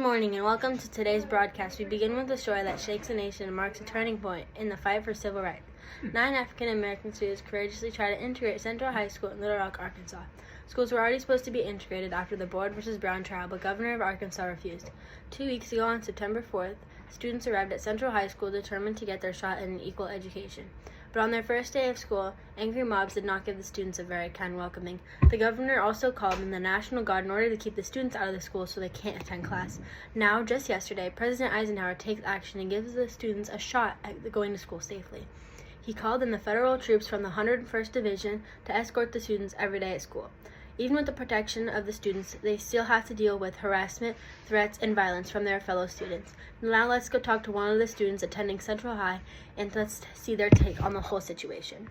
morning and welcome to today's broadcast. We begin with a story that shakes the nation and marks a turning point in the fight for civil rights. 9 African American students courageously tried to integrate Central High School in Little Rock, Arkansas. Schools were already supposed to be integrated after the Board v. Brown trial, but Governor of Arkansas refused. 2 weeks ago, on September 4th, students arrived at Central High School determined to get their shot at an equal education. But on their first day of school, angry mobs did not give the students a very kind welcoming. The governor also called in the National Guard in order to keep the students out of the school so they can't attend class. Now, just yesterday, President Eisenhower takes action and gives the students a shot at going to school safely. He called in the federal troops from the 101st Division to escort the students every day at school. Even with the protection of the students, they still have to deal with harassment, threats, and violence from their fellow students. Now let's go talk to one of the students attending Central High, and let's see their take on the whole situation.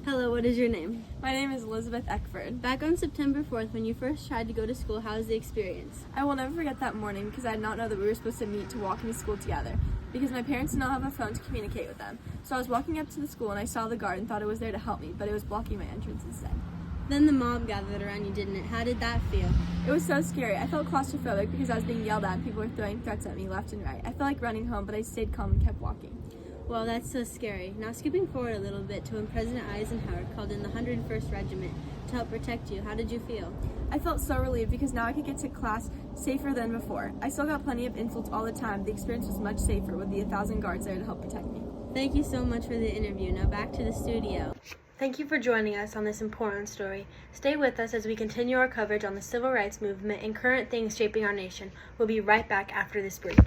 Hello, what is your name? My name is Elizabeth Eckford. Back on September 4th, when you first tried to go to school, how was the experience? I will never forget that morning because I did not know that we were supposed to meet to walk into school together because my parents did not have a phone to communicate with them. So I was walking up to the school and I saw the guard and thought it was there to help me, but it was blocking my entrance instead. Then the mob gathered around you, didn't it? How did that feel? It was so scary. I felt claustrophobic because I was being yelled at and people were throwing threats at me left and right. I felt like running home, but I stayed calm and kept walking. Well, that's so scary. Now skipping forward a little bit to when President Eisenhower called in the 101st Regiment to help protect you, how did you feel? I felt so relieved because now I could get to class safer than before. I still got plenty of insults all the time. The experience was much safer with the 1,000 guards there to help protect me. Thank you so much for the interview. Now back to the studio. Thank you for joining us on this important story. Stay with us as we continue our coverage on the civil rights movement and current things shaping our nation. We'll be right back after this break.